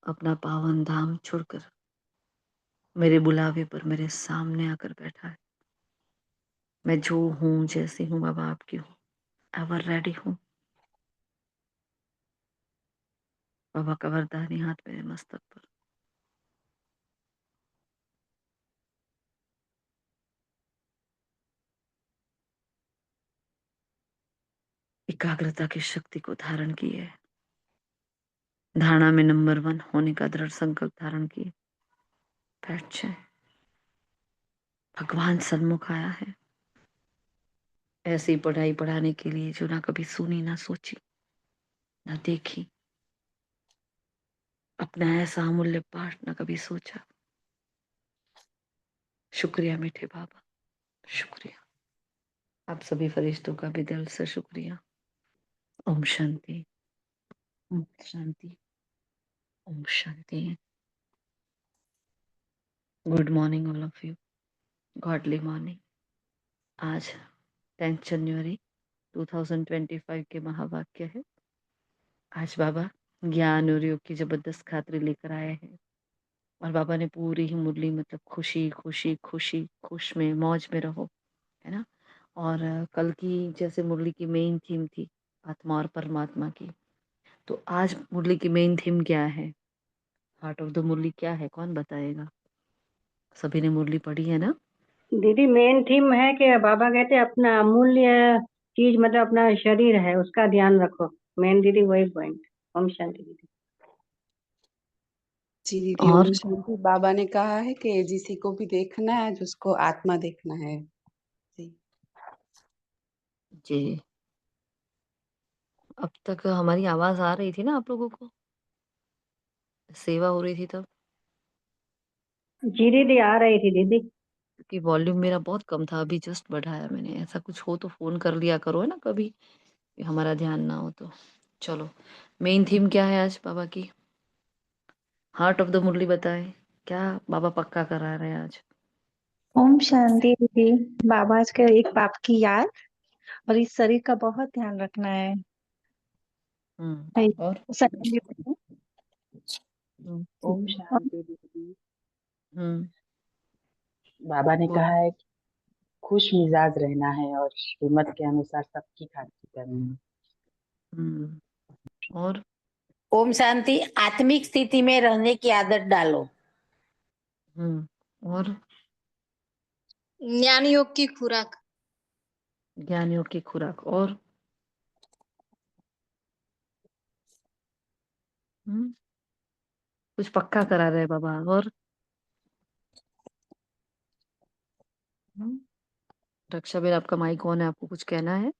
अपना पावन धाम छोड़कर मेरे बुलावे पर मेरे सामने आकर बैठा है। मैं जो हूँ, जैसी हूँ बाबा आपकी हूँ, एवर रेडी हूँ। बाबा का वरदानी हाथ मेरे मस्तक पर। एकाग्रता की शक्ति को धारण किए, धारणा में नंबर 1 होने का दृढ़ संकल्प धारण किए बैठ जाए। भगवान सन्मुख आया है ऐसी पढ़ाई पढ़ाने के लिए जो ना कभी सुनी, ना सोची, ना देखी। अपना ऐसा अमूल्य पाठ ना कभी सोचा। शुक्रिया मीठे बाबा, शुक्रिया। आप सभी फरिश्तों का भी दिल से शुक्रिया। ओम शांति, ओम शांति, ओम शांति। Good morning all of you. Godly morning. आज 10 जनवरी 2025 के महावाक्य है। आज बाबा ज्ञान और योग की जबरदस्त खातरी लेकर आए हैं और बाबा ने पूरी ही मुरली मतलब खुशी खुशी खुशी, खुश में मौज में रहो, है ना। और कल की जैसे मुरली की मेन थीम थी आत्मा और परमात्मा की, तो आज मुरली की मेन थीम क्या है? हार्ट ऑफ द मुरली क्या है, कौन बताएगा? सभी ने मुरली पढ़ी है ना? दीदी मेन थीम है कि बाबा कहते हैं अपना अमूल्य चीज मतलब अपना शरीर है उसका ध्यान रखो। मेन दीदी वही पॉइंट। ओम शांति दीदी। जी दीदी, और ओम शांति। बाबा ने कहा है कि जिसी को भी देखना है जिसको आत्मा देखना है। जी जी, अब तक हमारी आवाज आ रही थी ना आप लोगों को? सेवा हो रही थी तब? जी दीदी आ रही थी दीदी। क्योंकि वॉल्यूम मेरा बहुत कम था, अभी जस्ट बढ़ाया मैंने। ऐसा कुछ हो तो फोन कर लिया करो, है ना, कभी हमारा ध्यान ना हो तो। चलो, मेन थीम क्या है आज बाबा की? हार्ट ऑफ द मुरली बताए क्या बाबा पक्का करा रहे हैं आज? ओम शांति दीदी। बाबा आज के एक बाप की याद और इस शरीर का बहुत ध्यान रखना है। और ओम शांति दीदी। हम्म बाबा ने बोल। कहा है कि खुश मिजाज रहना है और श्रीमत के अनुसार सबकी खातिर करनी है। और ओम शांति। आत्मिक स्थिति में रहने की आदत डालो। और ज्ञान योग की खुराक। ज्ञान योग की खुराक। और कुछ पक्का करा रहे बाबा। और रक्षा बेन, आपका माइक ऑन है, आपको कुछ कहना है?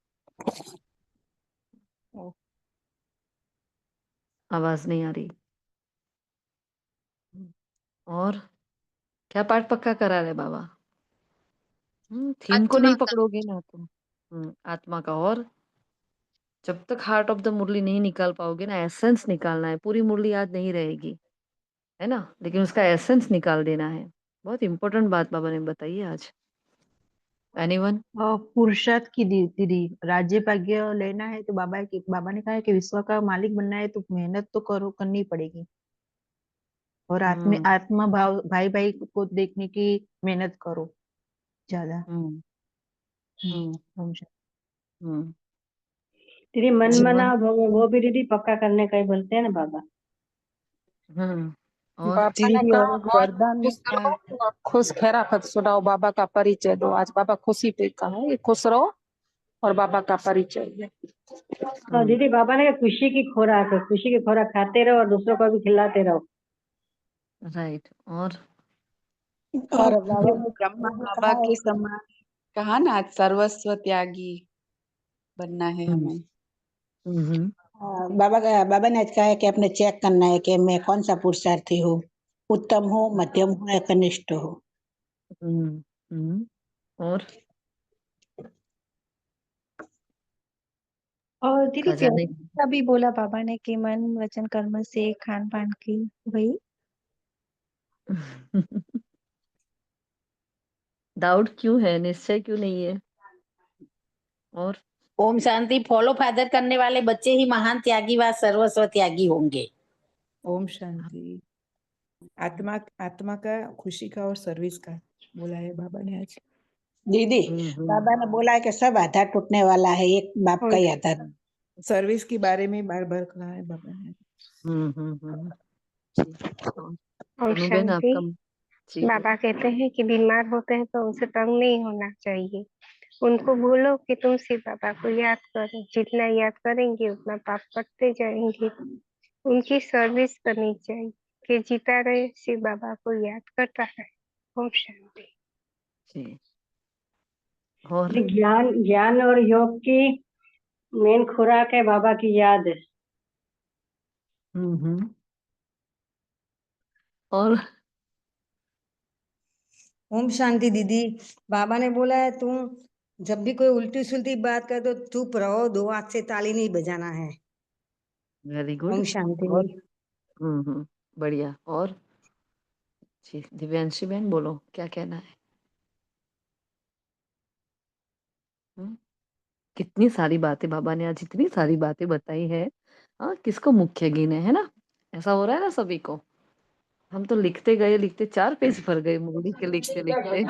आवाज नहीं आ रही। और क्या पाठ पक्का करा रहे बाबा? थीम को आत्मा नहीं का। पकड़ोगे ना तुम। आत्मा का। और जब तक हार्ट ऑफ द मुरली नहीं निकाल पाओगे ना, एसेंस निकालना है। पूरी मुरली याद नहीं रहेगी, है ना, लेकिन उसका एसेंस निकाल देना है। बहुत इंपॉर्टेंट बात बाबा ने बताई है आज। एनीवन? पुरुषार्थ की दीदी, राज्य भाग्य लेना है तो बाबा ने कहा है कि विश्व का मालिक बनना है तो मेहनत तो करो, करनी पड़ेगी। और आत्मा भाव भाई भाई को देखने की मेहनत करो ज्यादा। हम्म ओम शांति। दीदी मन मना जीवन। वो भी दीदी पक्का करने का ही बोलते हैं ना बाबा। और जी बाबा ने दीदी, और कहा एक बहुत वरदान खुश मिलता है। रहो और खुश खैराफत सुनाओ, बाबा का परिचय दो। आज बाबा खुशी पे कहा है, खुश रहो और बाबा का परिचय दो। और दीदी बाबा ने कहा खुशी की खुराक है, खुशी की खुराक खाते रहो और दूसरों को भी खिलाते रहो। राइट। और और बाबा ने ब्रह्मा बाबा के समान कहा ना, आज सर्वस्व त्यागी बनना है हमें। बाबा ने आज कहा है कि अपने चेक करना है कि मैं कौन सा पुरुषार्थी हूँ, उत्तम हो, मध्यम हो या कनिष्ठ हो। और और दीदी खजाने। का भी बोला बाबा ने कि मन वचन कर्म से खान पान की वही। डाउट क्यों है, निश्चय क्यों नहीं है? और ओम शांति। फॉलो फादर करने वाले बच्चे ही महान त्यागी व सर्वस्व त्यागी होंगे। ओम शांति। आत्मा आत्मा का, खुशी का और सर्विस का बोला है बाबा ने आज। दीदी, बाबा ने बोला है कि सब आधार टूटने वाला है, एक बाप का ही आधार। सर्विस के बारे में बार बार कहा है बाबा ने। जी। और और तनुबेन शांति, आपका जी बाबा कहते हैं कि बीमार होते हैं तो उनसे तंग नहीं होना चाहिए। उनको बोलो कि तुम शिव बाबा को याद करो, जितना याद करेंगे उतना पाप कटते जाएंगे। उनकी सर्विस करनी चाहिए कि जीता रहे, शिव बाबा को याद करता रहे। ओम शांति। जी। और ज्ञान और योग की मेन खुराक है बाबा की याद। और ओम शांति दीदी, बाबा ने बोला है तुम जब भी कोई उल्टी सुलटी बात करे तो चुप रहो, दो हाथ से ताली नहीं बजाना है। Very good. ओम शांति। और बढ़िया। और जी दिव्यांशी बहन बोलो, क्या कहना है? कितनी सारी बातें बाबा ने आज, इतनी सारी बातें बताई है। हाँ, किसको मुख्य गिने, है ना? ऐसा हो रहा है ना सभी को। हम तो लिखते गए, लिखते 4 पेज भर गए मुरली के लिखते लिखते।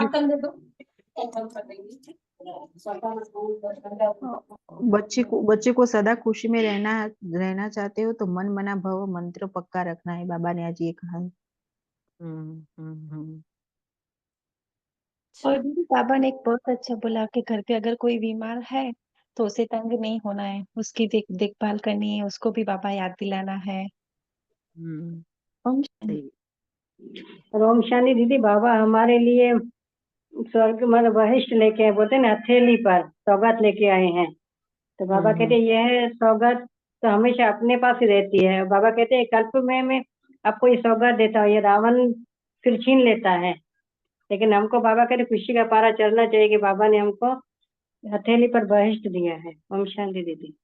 बच्चे को सदा खुशी में रहना चाहते हो तो मन मना भव मंत्र पक्का रखना है, बाबा ने आज ये कहा है। और दीदी बाबा ने एक बहुत अच्छा बोला कि घर पे अगर कोई बीमार है तो उसे तंग नहीं होना है, उसकी देखभाल करनी है, उसको भी बाबा याद दिलाना है। ओम शांति। और ओम शांति दीदी, बाबा हमारे लिए स्वर्ग मतलब वशिष्ठ लेके आए, बोलते ना हथेली पर सौगात लेके आए हैं। तो बाबा कहते यह सौगात तो हमेशा अपने पास ही रहती है। बाबा कहते हैं कल्प में मैं आपको ये सौगात देता हूँ, ये रावण फिर छीन लेता है, लेकिन हमको बाबा कहते खुशी का पारा चढ़ना चाहिए कि बाबा ने हमको हथेली पर वशिष्ठ दिया है। ओम शांति दीदी।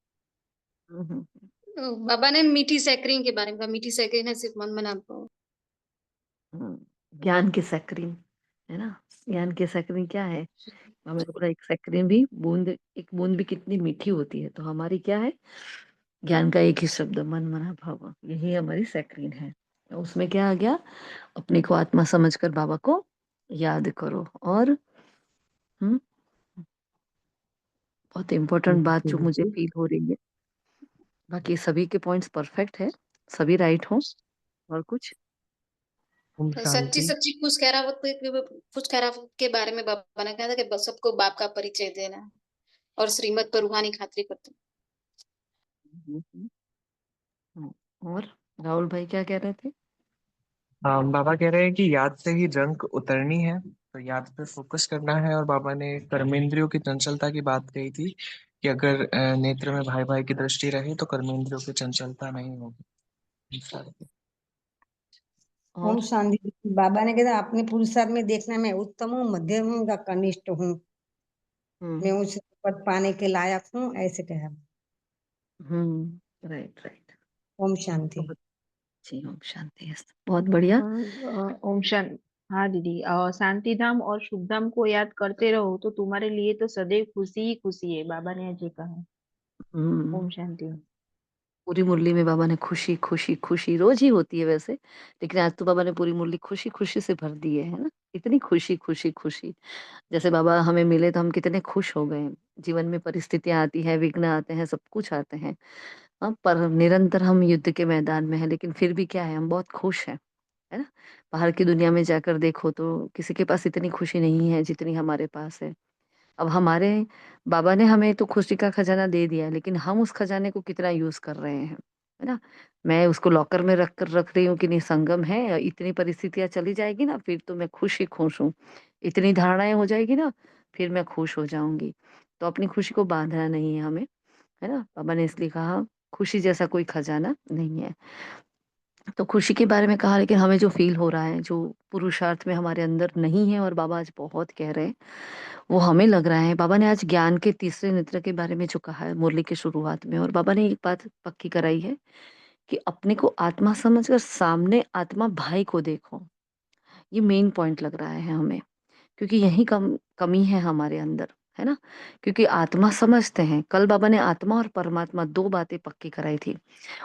बाबा ने मीठी सैकरिंग के बारे में कहा, मीठी सैकरिंग है सिर्फ मन मना पाओ। ज्ञान की सैकरिंग, है ना? ज्ञान की सैकरिंग क्या है? हमें पूरा एक सैकरिंग भी एक बूंद भी कितनी मीठी होती है। तो हमारी क्या है? ज्ञान का एक ही शब्द, मन मना भाव, यही हमारी सैकरिंग है। उसमें क्या आ गया? अपने को आत्मा समझकर बाबा को याद करो। और बहुत इम्पोर्टेंट बात जो मुझे फील हो रही है, बाकी सभी के पॉइंट्स परफेक्ट है, सभी राइट हो। और कुछ सच्ची सच्ची खुश खैरावत के बारे में बाबा ने कहा था कि बस सबको बाप का परिचय देना और श्रीमत पर रूहानी खातरी करते। और राहुल भाई क्या कह रहे थे? बाबा कह रहे हैं कि याद से ही जंग उतरनी है, तो याद पे फोकस करना है। और बाबा ने कर्मेंद्रियों की चंचलता की बात कही थी कि अगर नेत्र में भाई भाई की दृष्टि रहे तो कर्मेंद्रियों की चंचलता नहीं होगी। ओम शांति दीदी, बाबा ने कहा अपने पुरुषार्थ में देखना मैं उत्तम हूँ, मध्यम हूँ या कनिष्ठ हूँ, मैं उस पद पाने के लायक हूँ, ऐसे कहा। Right right. ओम शांति। जी ओम शांति। बहुत बढ़िया। ओम शांति। हाँ दीदी, शांति धाम और शुभ धाम को याद करते रहो तो तुम्हारे लिए तो सदैव खुशी ही खुशी है, बाबा ने आज ये कहा है। ओम शांति। पूरी मुरली में बाबा ने खुशी खुशी खुशी रोज ही होती है वैसे, लेकिन आज तो बाबा ने पूरी मुरली खुशी खुशी से भर दी है ना? इतनी खुशी खुशी खुशी, जैसे बाबा हमें मिले तो हम कितने खुश हो गए। जीवन में परिस्थितियां आती है, विघ्न आते हैं, सब कुछ आते हैं। हाँ, पर निरंतर हम युद्ध के मैदान में है, लेकिन फिर भी क्या है, हम बहुत खुश हैं, है ना? बाहर की दुनिया में जाकर देखो तो किसी के पास इतनी खुशी नहीं है जितनी हमारे पास है। अब हमारे बाबा ने हमें तो खुशी का खजाना दे दिया है, लेकिन हम उस खजाने को कितना यूज कर रहे हैं, है ना? मैं उसको लॉकर में रख रही हूँ कि नहीं, संगम है, इतनी परिस्थितियां चली जाएगी ना फिर तो मैं खुश ही खुश हूँ, इतनी धारणाएं हो जाएगी ना फिर मैं खुश हो जाऊंगी। तो अपनी खुशी को बांधना नहीं है हमें, है ना? बाबा ने इसलिए कहा खुशी जैसा कोई खजाना नहीं है। तो खुशी के बारे में कहा, लेकिन हमें जो फील हो रहा है, जो पुरुषार्थ में हमारे अंदर नहीं है और बाबा आज बहुत कह रहे हैं, वो हमें लग रहा है। बाबा ने आज ज्ञान के तीसरे नेत्र के बारे में जो कहा है मुरली के शुरुआत में, और बाबा ने एक बात पक्की कराई है कि अपने को आत्मा समझकर सामने आत्मा भाई को देखो। ये मेन पॉइंट लग रहा है हमें, क्योंकि यही कमी है हमारे अंदर, है ना? क्योंकि आत्मा समझते हैं। कल बाबा ने आत्मा और परमात्मा 2 बातें पक्की कराई थी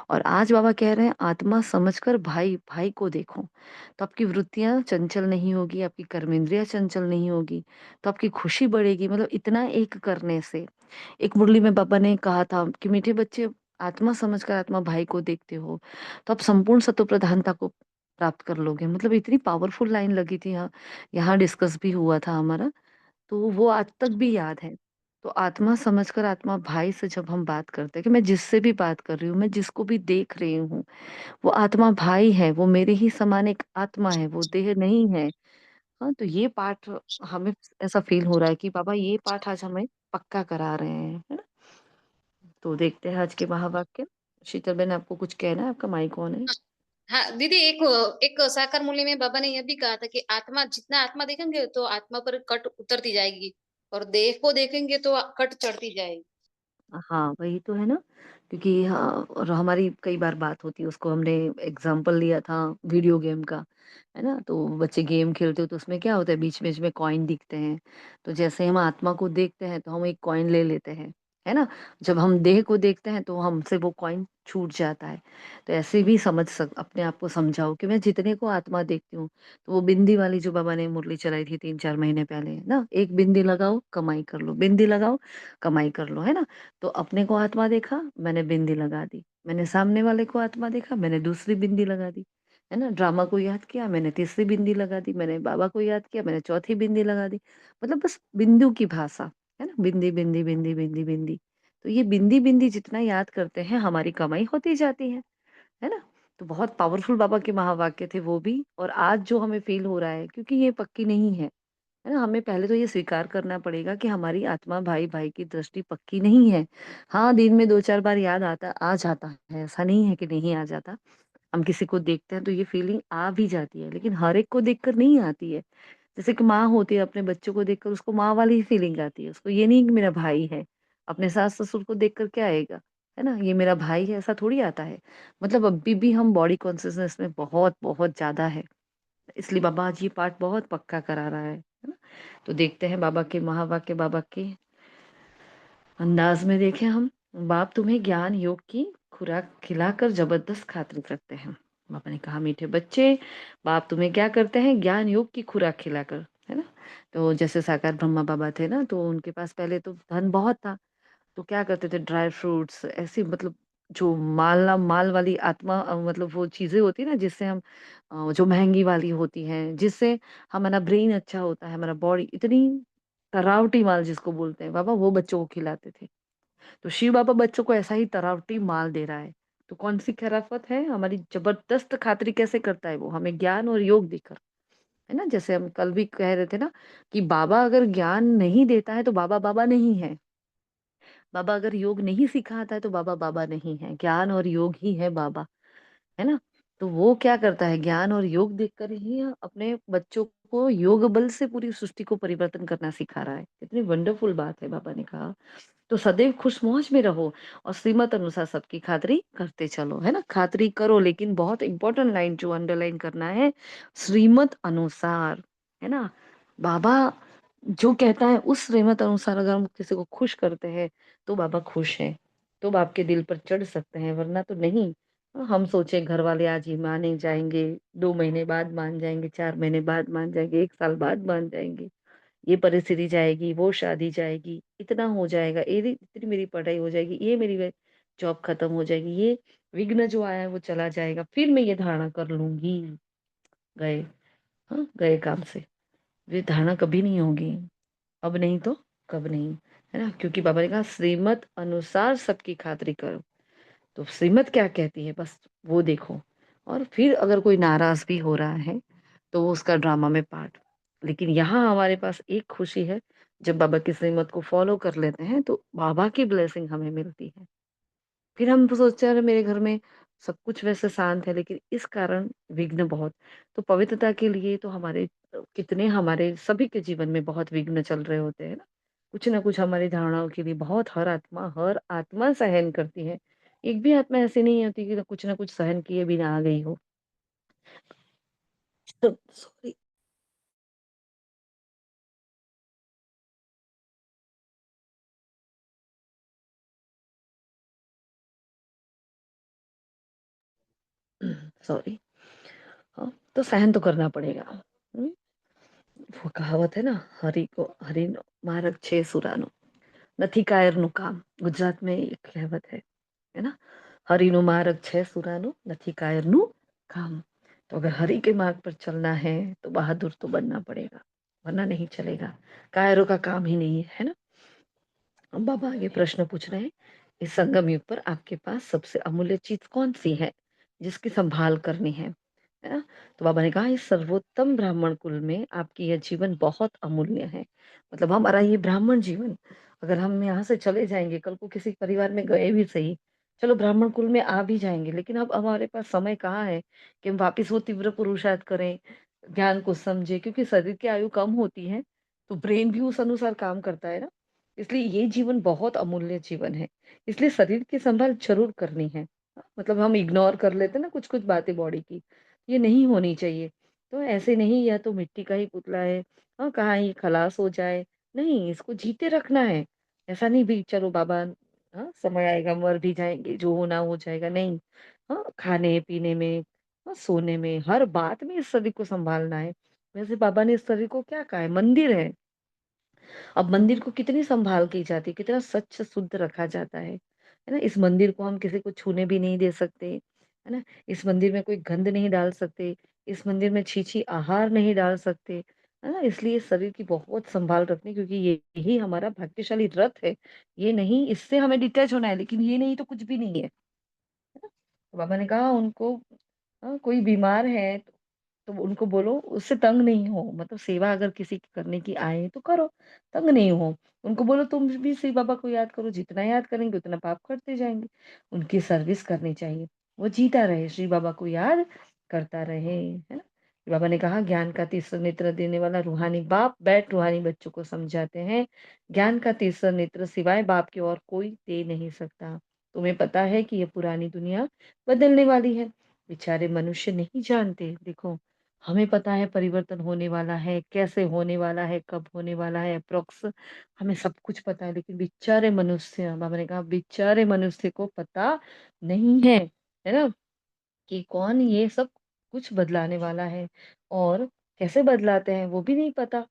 और आज बाबा कह रहे हैं आत्मा समझकर भाई, भाई को देखो। तो आपकी वृत्तियाँ चंचल नहीं होगी, आपकी कर्मेंद्रियाँ चंचल नहीं होगी, तो आपकी खुशी बढ़ेगी। मतलब इतना एक करने से एक मुरली में बाबा ने कहा था कि मीठे बच्चे आत्मा समझकर आत्मा भाई को देखते हो, तो आप संपूर्ण सत्व प्रधानता को प्राप्त कर लोगे। मतलब इतनी पावरफुल लाइन लगी थी यहाँ, यहाँ डिस्कस भी हुआ था हमारा। तो वो आज तक भी याद है। तो आत्मा समझकर आत्मा भाई से जब हम बात करते हैं कि मैं जिससे भी बात कर रही हूँ, मैं जिसको भी देख रही हूँ, वो आत्मा भाई है, वो मेरे ही समान एक आत्मा है, वो देह नहीं है। हाँ, तो ये पाठ हमें ऐसा फ़ील हो रहा है कि बाबा ये पाठ आज हमें पक्का करा रहे हैं, है ना? तो देखते हैं आज के महावाक्य। शीतल बहन आपको कुछ कहना है? आपका माइक ऑन है। हाँ दीदी, एक एक साकार मूल्य में बाबा ने यह भी कहा था कि आत्मा, जितना आत्मा देखेंगे तो आत्मा पर कट उतरती जाएगी, और देह को देखेंगे तो कट चढ़ती जाएगी। हाँ, वही तो है ना, क्योंकि हाँ, और हमारी कई बार बात होती है, उसको हमने एग्जाम्पल लिया था वीडियो गेम का, है ना? तो बच्चे गेम खेलते हो तो उसमें क्या होता है, बीच-बीच में कॉइन दिखते हैं, तो जैसे हम आत्मा को देखते हैं तो हम एक कॉइन ले लेते हैं, है ना? जब हम देह को देखते हैं तो हमसे वो कॉइन छूट जाता है। तो ऐसे भी अपने आप को समझाओ कि मैं जितने को आत्मा देखती हूँ, तो वो बिंदी वाली जो बाबा ने मुरली चलाई थी 3-4 महीने पहले ना, एक बिंदी लगाओ, कमाई कर लो, बिंदी लगाओ, कमाई कर लो, है ना? तो अपने को आत्मा देखा, मैंने बिंदी लगा दी। मैंने सामने वाले को आत्मा देखा, मैंने दूसरी बिंदी लगा दी। है ना? ड्रामा को याद किया, मैंने तीसरी बिंदी लगा दी। मैंने बाबा को याद किया, मैंने चौथी बिंदी लगा दी। मतलब बस बिंदु की भाषा, है ना? बिंदी, बिंदी, बिंदी, बिंदी, बिंदी। तो ये बिंदी-बिंदी जितना याद करते हैं, हमारी कमाई होती जाती है ना? तो बहुत पावरफुल बाबा के महावाक्य थे वो भी, और आज जो हमें फ़ील हो रहा है, क्योंकि ये पक्की नहीं है ना? हमें पहले तो ये स्वीकार करना पड़ेगा कि हमारी आत्मा भाई-भाई की दृष्टि पक्की नहीं है। हाँ, दिन में 2-4 बार याद आ जाता है, ऐसा नहीं है कि नहीं आ जाता। हम किसी को देखते हैं तो ये फीलिंग आ भी जाती है, लेकिन हर एक को देखकर नहीं आती है। जैसे कि माँ होती है, अपने बच्चों को देखकर उसको माँ वाली ही फीलिंग आती है। उसको ये नहीं कि मेरा भाई है। अपने सास-ससुर को देखकर क्या आएगा? है ना? ये मेरा भाई है, ऐसा थोड़ी आता है। मतलब अभी भी हम बॉडी कॉन्शसनेस में बहुत ज़्यादा है। इसलिए बाबा आज ये पाठ बहुत पक्का करा रहा है ना? तो देखते हैं बाबा के महावाक्य, बाबा के अंदाज में देखें हम। बाप तुम्हें ज्ञान योग की खुराक खिलाकर जबरदस्त खातिर करते हैं। बाबा ने कहा मीठे बच्चे, बाप तुम्हें क्या करते हैं, ज्ञान योग की खुराक खिलाकर, है ना? तो जैसे साकार ब्रह्मा बाबा थे ना, तो उनके पास पहले तो धन बहुत था, तो क्या करते थे, ड्राई फ्रूट्स ऐसी, मतलब जो माल वाली आत्मा, मतलब वो चीज़ें होती है ना जिससे हम जो महँगी वाली होती हैं, जिससे हमारा ब्रेन अच्छा होता है, हमारा बॉडी इतनी तरावटी माल जिसको बोलते हैं, बाबा वो बच्चों को खिलाते थे। तो शिव बाबा बच्चों को ऐसा ही तरावटी माल दे रहा है। तो कौन-सी खराफत है? हमारी ज़बरदस्त खातिरी कैसे करता है वो? हमें ज्ञान और योग देकर, है ना? जैसे हम कल भी कह रहे थे ना कि बाबा अगर ज्ञान नहीं देता है तो बाबा बाबा नहीं है। बाबा अगर योग नहीं सिखाता है तो बाबा बाबा नहीं है। ज्ञान और योग ही है बाबा, है ना? तो वो क्या करता है, ज्ञान और योग देकर ही अपने बच्चों को योग बल से पूरी सृष्टि को परिवर्तन करना सिखा रहा है। कितनी वंडरफुल बात है, बाबा ने कहा। तो सदैव खुशमौज में रहो और श्रीमत अनुसार सबकी खातिरी करते चलो, है ना? खातिरी करो, लेकिन बहुत इंपॉर्टेंट लाइन जो अंडरलाइन करना है, श्रीमत अनुसार, है ना? बाबा जो कहता है उस श्रीमत अनुसार अगर हम किसी को खुश करते हैं, तो बाबा खुश हैं। तो बाप के दिल पर चढ़ सकते हैं, वरना तो नहीं। हम सोचे घर वाले आज ही माने जाएँगे, 2 महीने बाद मान जाएँगे, 4 महीने बाद मान जाएँगे, 1 साल बाद मान जाएँगे। ये परिस्थिति जाएगी, वो शादी जाएगी, इतना हो जाएगा, एरी इतनी मेरी पढ़ाई हो जाएगी, ये मेरी जॉब खत्म हो जाएगी, ये विघ्न जो आया है वो चला जाएगा, फिर मैं ये धारणा कर लूँगी। गए, हाँ, गए काम से। ये धारणा कभी नहीं होगी, अब नहीं तो कब नहीं, है ना? क्योंकि बाबा ने कहा श्रीमत अनुसार सबकी खातिरी करो। तो श्रीमत क्या कहती है बस वो देखो, और फिर अगर कोई नाराज़ भी हो रहा है, तो वो उसका ड्रामा में पार्ट। लेकिन यहाँ हमारे पास एक खुशी है, जब बाबा की श्रीमत को फ़ॉलो कर लेते हैं, तो बाबा की ब्लेसिंग हमें मिलती है। फिर हम तो सोचते हैं अरे मेरे घर में सब कुछ वैसे शांत है, लेकिन इस कारण विघ्न बहुत। तो पवित्रता के लिए तो कितने हमारे सभी के जीवन में बहुत विघ्न चल रहे होते हैं ना। कुछ ना कुछ हमारी धारणाओं के लिए बहुत हर आत्मा सहन करती है। एक भी आत्मा ऐसी नहीं होती कि कुछ ना कुछ सहन किए बिना आ गई हो। सॉरी। सॉरी। हाँ, तो सहन तो करना पड़ेगा। वो कहावत है ना, हरिनो मारक छे सुरानो નથી કાયરનું કામ। गुजरात में एक कहावत है ना, हरिनो मार्ग छे सुरानो નથી कायरનું काम। तो अगर हरि के मार्ग पर चलना है तो बहादुर तो बनना पड़ेगा, वरना नहीं चलेगा। कायरों का काम ही नहीं है ना। अब बाबा आगे प्रश्न पूछ रहे हैं, इस संगम युग पर आपके पास सबसे अमूल्य चीज कौन सी है जिसकी संभाल करनी है ना। तो बाबा ने कहा, इस सर्वोत्तम ब्राह्मण कुल में आपकी यह जीवन बहुत अमूल्य है। मतलब हमारा ये ब्राह्मण जीवन, अगर हम यहाँ से चले जाएंगे, कल को किसी परिवार में गए भी सही, चलो ब्राह्मण कुल में आ भी जाएंगे, लेकिन अब हमारे पास समय कहाँ है कि हम वापिस वो तीव्र पुरुषार्थ करें, ज्ञान को समझे, क्योंकि शरीर की आयु कम होती है तो ब्रेन भी उस अनुसार काम करता है ना। इसलिए ये जीवन बहुत अमूल्य जीवन है, इसलिए शरीर की संभाल जरूर करनी है। मतलब हम इग्नोर कर लेते हैं ना कुछ कुछ बातें बॉडी की, ये नहीं होनी चाहिए। तो ऐसे नहीं, या तो मिट्टी का ही पुतला है, हाँ कहाँ ये खलास हो जाए, नहीं इसको जीते रखना है। ऐसा नहीं भी चलो बाबा, हाँ समय आएगा मर भी जाएंगे, जो होना हो जाएगा, नहीं। हाँ खाने पीने में, हाँ सोने में, हर बात में इस शरीर को संभालना है। वैसे बाबा ने इस शरीर को क्या कहा है, मंदिर है। अब मंदिर को कितनी संभाल की जाती है, कितना स्वच्छ शुद्ध रखा जाता है ना। इस मंदिर को हम किसी को छूने भी नहीं दे सकते, है ना। इस मंदिर में कोई गंद नहीं डाल सकते, इस मंदिर में छी आहार नहीं डाल सकते, है ना। इसलिए शरीर की बहुत संभाल रखनी, क्योंकि ये यही हमारा भाग्यशाली रथ है। ये नहीं, इससे हमें डिटैच होना है, लेकिन ये नहीं तो कुछ भी नहीं है। तो बाबा ने कहा उनको, कोई बीमार है तो उनको बोलो उससे तंग नहीं हो, मतलब सेवा अगर किसी की करने की आए तो करो, तंग नहीं हो। उनको बोलो तुम भी श्री बाबा को याद करो, जितना याद करेंगे उतना पाप करते जाएंगे। उनकी सर्विस करनी चाहिए, वो जीता रहे, श्री बाबा को याद करता रहे, है ना। बाबा ने कहा, ज्ञान का तीसरा नेत्र देने वाला रूहानी बाप बैठ रूहानी बच्चों को समझाते हैं। ज्ञान का तीसरा नेत्र सिवाय बाप के और कोई दे नहीं सकता। तुम्हें पता है कि ये पुरानी दुनिया बदलने वाली है, बेचारे मनुष्य नहीं जानते। देखो, हमें पता है परिवर्तन होने वाला है, कैसे होने वाला है, कब होने वाला है, अप्रोक्स हमें सब कुछ पता है, लेकिन बेचारे मनुष्य, बाबा ने कहा बेचारे मनुष्य को पता नहीं है ना, कि कौन ये सब कुछ बदलाने वाला है और कैसे बदलाते हैं वो भी नहीं पता।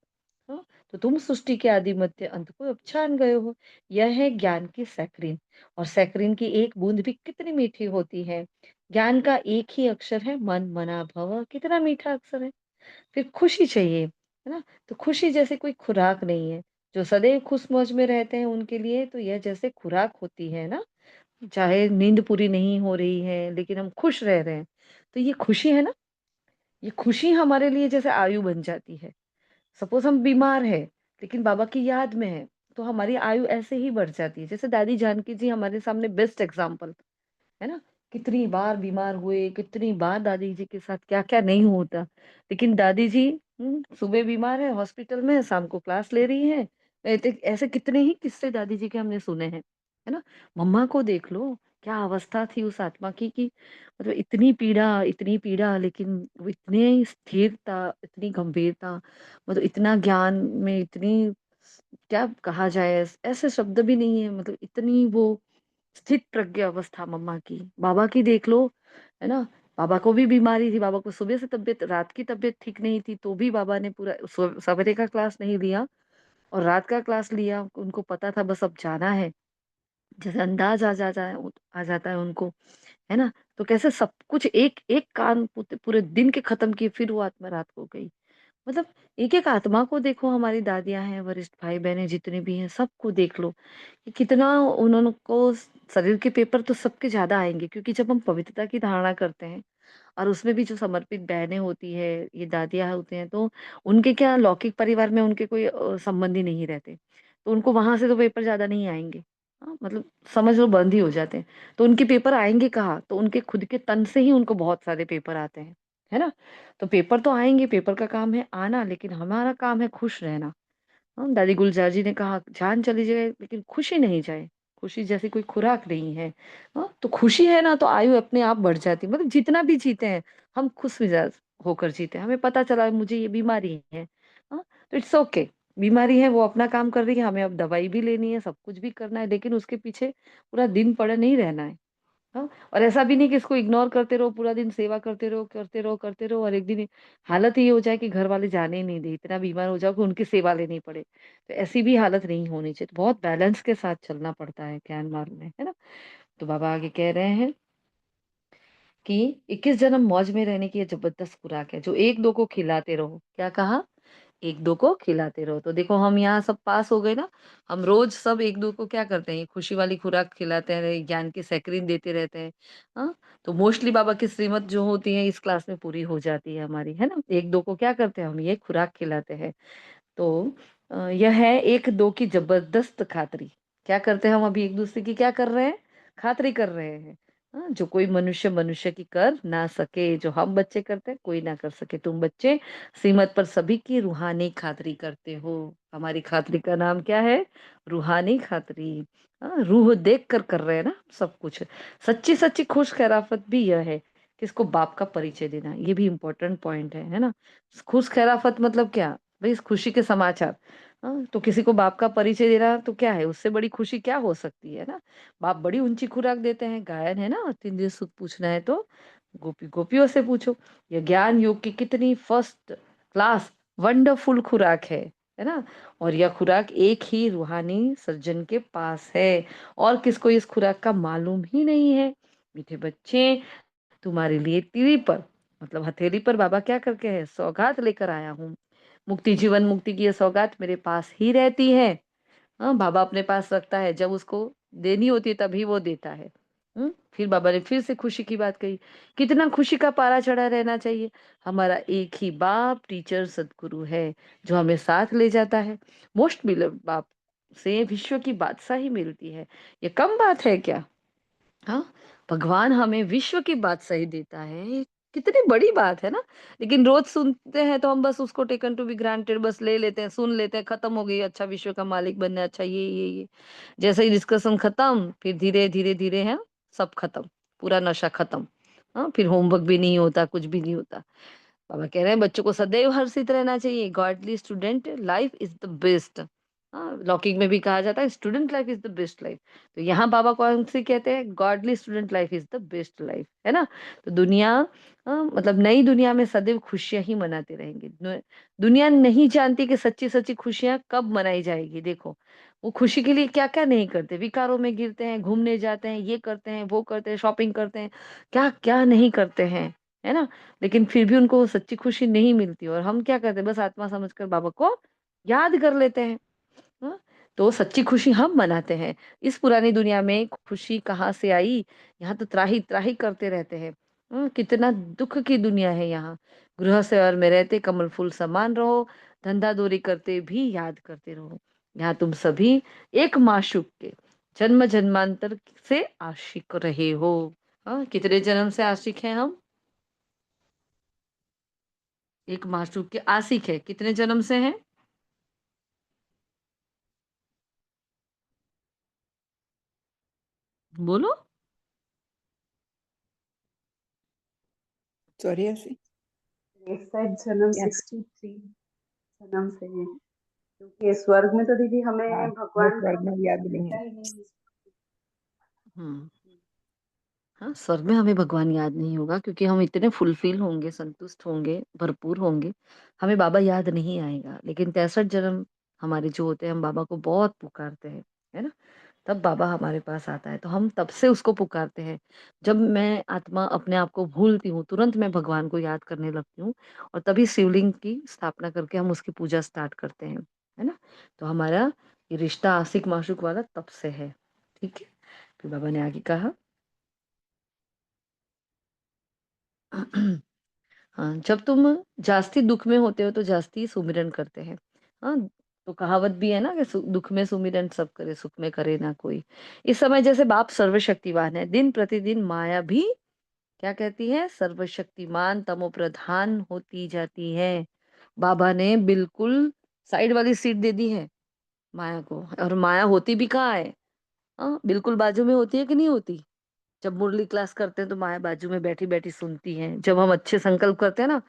हाँ, तो तुम सृष्टि के आदि मध्य अंत को अब जान गए हो। यह है ज्ञान की सैक्रिन, और सैक्रिन की एक बूंद भी कितनी मीठी होती है। ज्ञान का एक ही अक्षर है मन मना भव, कितना मीठा अक्षर है। फिर खुशी चाहिए, है ना। तो खुशी जैसे कोई खुराक नहीं है, जो सदैव खुश मौज में रहते हैं उनके लिए तो यह जैसे खुराक होती है ना। चाहे नींद पूरी नहीं हो रही है लेकिन हम खुश रह रहे हैं, तो ये खुशी है ना। ये खुशी हमारे लिए जैसे आयु बन जाती है। सपोज हम बीमार है लेकिन बाबा की याद में है, तो हमारी आयु ऐसे ही बढ़ जाती है। जैसे दादी जानकी जी हमारे सामने बेस्ट एग्जाम्पल, है ना। कितनी बार बीमार हुए, कितनी बार दादी जी के साथ क्या क्या नहीं होता, लेकिन दादी जी सुबह बीमार है हॉस्पिटल में, शाम को क्लास ले रही है। ऐसे कितने ही किस्से दादी जी के हमने सुने हैं, है ना। मम्मा को देख लो, क्या अवस्था थी उस आत्मा की, मतलब इतनी पीड़ा, लेकिन वो इतनी स्थिरता, इतनी गंभीरता, मतलब इतना ज्ञान में, इतनी क्या कहा जाए, ऐसे शब्द भी नहीं है, मतलब इतनी वो स्थित प्रज्ञ अवस्था मम्मा की। बाबा की देख लो, है ना। बाबा को भी बीमारी थी, बाबा को सुबह से तबीयत, रात की तबीयत ठीक नहीं थी, तो भी बाबा ने पूरा सवेरे का क्लास नहीं लिया और रात का क्लास लिया। उनको पता था बस अब जाना है, जैसे अंदाज आ जाता है उनको, है ना। तो कैसे सब कुछ एक एक काम पूरे दिन के खत्म किए, फिर वो आत्मा रात को गई। मतलब एक एक आत्मा को देखो, हमारी दादियां हैं, वरिष्ठ भाई बहनें जितने भी हैं, सबको देख लो कि कितना उन्होंने को शरीर के पेपर तो सबके ज्यादा आएंगे, क्योंकि जब हम पवित्रता की धारणा करते हैं और उसमें भी जो समर्पित बहनें होती है, ये दादियां होते हैं, तो उनके क्या लौकिक परिवार में उनके कोई संबंधी नहीं रहते, तो उनको वहां से तो पेपर ज्यादा नहीं आएंगे। हाँ, मतलब समझ लो बंद ही हो जाते हैं। तो उनके पेपर आएंगे कहाँ, तो उनके खुद के तन से ही उनको बहुत सारे पेपर आते हैं, है ना। तो पेपर तो आएंगे, पेपर का काम है आना, लेकिन हमारा काम है खुश रहना। हाँ, दादी गुलजार जी ने कहा, जान चली जाए लेकिन खुशी नहीं जाए, खुशी जैसी कोई खुराक नहीं है। हाँ, तो खुशी है ना, तो आयु अपने आप बढ़ जाती है। मतलब जितना भी जीते हैं हम खुश मिजाज होकर जीते हैं। हमें पता चला मुझे ये बीमारी है, हाँ, तो इट्स ओके। बीमारी है, वो अपना काम कर रही है, हमें अब दवाई भी लेनी है, सब कुछ भी करना है, लेकिन उसके पीछे पूरा दिन पड़े नहीं रहना है। हाँ, और ऐसा भी नहीं कि इसको इग्नोर करते रहो, पूरा दिन सेवा करते रहो और एक दिन हालत ये हो जाए कि घर वाले जाने ही नहीं दे, इतना बीमार हो जाओ कि उनकी सेवा लेनी पड़े। तो ऐसी भी हालत नहीं होनी चाहिए। तो बहुत बैलेंस के साथ चलना पड़ता है ज्ञान मार्ग में, है ना। तो बाबा आगे कह रहे हैं कि 21 जन्म मौज में रहने की ये जबरदस्त खुराक है, जो एक दो को खिलाते रहो। क्या कहा? एक दो को खिलाते रहो। तो देखो हम यहाँ सब पास हो गए ना, हम रोज सब एक दो को क्या करते हैं, ये खुशी वाली खुराक खिलाते हैं, ज्ञान की सैकरीन देते रहते हैं। हाँ, तो मोस्टली बाबा की श्रीमत जो होती है इस क्लास में पूरी हो जाती है हमारी, है ना। एक दो को क्या करते हैं हम, ये खुराक खिलाते हैं। तो यह है एक दो की जबरदस्त खातरी। क्या करते हैं हम अभी, एक दूसरे की क्या कर रहे हैं, खातरी कर रहे हैं। हाँ, जो कोई मनुष्य मनुष्य की कर ना सके, जो हम बच्चे करते हैं कोई ना कर सके, तुम बच्चे श्रीमत पर सभी की रूहानी खातरी करते हो। हमारी खातरी का नाम क्या है? रूहानी खातरी। हाँ, रूह देख कर रहे हैं ना सब कुछ। सच्ची सच्ची खुश खैराफत भी यह है कि इसको बाप का परिचय देना, ये भी इम्पोर्टेंट पॉइंट है ना। खुश खैराफत मतलब क्या भाई? इस खुशी के समाचार। हाँ, तो किसी को बाप का परिचय देना तो क्या है, उससे बड़ी खुशी क्या हो सकती है ना। बाप बड़ी ऊंची खुराक देते हैं, गायन है ना, तीन दिन सुख पूछना है तो गोपियों से पूछो। ये ज्ञान योग की कितनी फर्स्ट क्लास वंडरफुल खुराक है ना। और यह खुराक एक ही रूहानी सर्जन के पास है, और किसको इस खुराक का मालूम ही नहीं है। मीठे बच्चे, तुम्हारे लिए तीरी पर मतलब हथेली पर बाबा क्या करके है, सौगात लेकर आया हूँ। मुक्ति जीवन मुक्ति की यह सौगात मेरे पास ही रहती है। हाँ, बाबा अपने पास रखता है, जब उसको देनी होती है तभी वो देता है। फिर बाबा ने फिर से खुशी की बात कही। कितना खुशी का पारा चढ़ा रहना चाहिए। हमारा एक ही बाप टीचर सदगुरु है, जो हमें साथ ले जाता है। मोस्ट बिलव्ड बाप से विश्व की बादशाही मिलती है। ये कम बात है क्या? हाँ, भगवान हमें विश्व की बात सही देता है, ये कितनी बड़ी बात है ना। लेकिन रोज सुनते हैं तो हम बस उसको टेकन टू बी ग्रांटेड, बस ले लेते हैं, सुन लेते हैं, खत्म हो गई। अच्छा, विश्व का मालिक बनना है, अच्छा ये जैसे ही डिस्कशन खत्म, फिर धीरे धीरे धीरे है सब खत्म, पूरा नशा खत्म। हाँ, फिर होमवर्क भी नहीं होता, कुछ भी नहीं होता। बाबा कह रहे हैं बच्चों को सदैव हर्षित रहना चाहिए। Godly student life is the best. हाँ, लौकिक में भी कहा जाता है student life is the best life. तो यहाँ बाबा कौन सी कहते हैं? Godly student life is the best life, है ना। तो दुनिया मतलब नई दुनिया में सदैव खुशियां ही मनाते रहेंगे। दुनिया नहीं जानती कि सच्ची सच्ची खुशियां कब मनाई जाएगी। देखो, वो खुशी के लिए क्या क्या नहीं करते, विकारों में गिरते हैं, घूमने जाते हैं, ये करते हैं, वो करते हैं, शॉपिंग करते हैं, क्या क्या नहीं करते हैं, है ना। लेकिन फिर भी उनको वो सच्ची खुशी नहीं मिलती, और हम क्या करते हैं, बस आत्मा समझकर बाबा को याद कर लेते हैं। हाँ? तो सच्ची खुशी हम मनाते हैं। इस पुरानी दुनिया में खुशी कहाँ से आई? यहाँ तो त्राही त्राही करते रहते हैं। कितना दुख की दुनिया है यहाँ। गृह से और में रहते कमल फूल समान रहो, धंधा दूरी करते भी याद करते रहो। यहाँ तुम सभी एक माशूक के जन्म जन्मांतर से आशिक रहे हो। हाँ, कितने जन्म से आशिक हैं हम? एक माशूक के आशिक है, कितने जन्म से हैं? बोलो। 84 इस साइड जन्म या 63 जन्म से है, क्योंकि स्वर्ग में तो दीदी हमें हाँ, वो भगवान का स्वर्ग में याद नहीं दिखता है। ही नहीं। हम्म। हाँ, स्वर्ग में हमें भगवान याद नहीं होगा, क्योंकि हम इतने फुलफिल होंगे, संतुष्ट होंगे, भरपूर होंगे, हमें बाबा याद नहीं आएगा। लेकिन 63 जन्म हमारे जो होते हैं, हम बाबा को बहुत पुकारते हैं, है ना। तब बाबा हमारे पास आता है, तो हम तब से उसको पुकारते हैं। जब मैं आत्मा अपने आप को भूलती हूँ, तुरंत मैं भगवान को याद करने लगती हूँ, और तभी शिवलिंग की स्थापना करके हम उसकी पूजा स्टार्ट करते हैं, है ना। तो हमारा ये रिश्ता आशिक माशुक वाला तब से है। ठीक है। फिर बाबा ने आगे कहा हाँ, जब तुम जास्ती दुख में होते हो तो जास्ती सुमिरन करते हैं। हाँ, तो कहावत भी है ना कि दुख में सुमिरन सब करे, सुख में करे ना कोई। इस समय जैसे बाप सर्वशक्तिवान है, दिन प्रतिदिन माया भी क्या कहती है, सर्वशक्तिमान तमो प्रधान होती जाती है। बाबा ने बिल्कुल साइड वाली सीट दे दी है माया को, और माया होती भी कहाँ है? हाँ, बिल्कुल बाजू में होती है कि नहीं होती? जब मुरली क्लास करते हैं तो माया बाजू में बैठी बैठी सुनती है। जब हम अच्छे संकल्प करते हैं ना,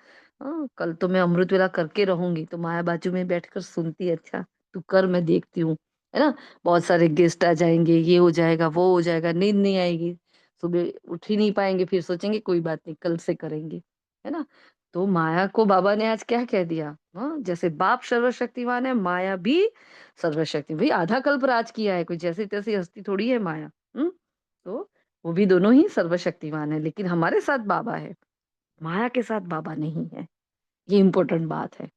कल तो मैं अमृत वेला करके रहूंगी, तो माया बाजू में बैठकर सुनती है, अच्छा तू कर, मैं देखती हूँ, है ना। बहुत सारे गेस्ट आ जाएंगे, ये हो जाएगा, वो हो जाएगा, नींद नहीं आएगी, सुबह उठ ही नहीं पाएंगे, फिर सोचेंगे कोई बात नहीं कल से करेंगे, है ना। तो माया को बाबा ने आज क्या कह दिया, हाँ, जैसे बाप सर्वशक्तिमान है, माया भी सर्वशक्ति, भाई आधा कल्प राज किया है, कोई जैसी तैसी हस्ती थोड़ी है माया। तो वो भी दोनों ही सर्वशक्तिमान है, लेकिन हमारे साथ बाबा है, माया के साथ बाबा नहीं है। ये इम्पोर्टेंट बात है।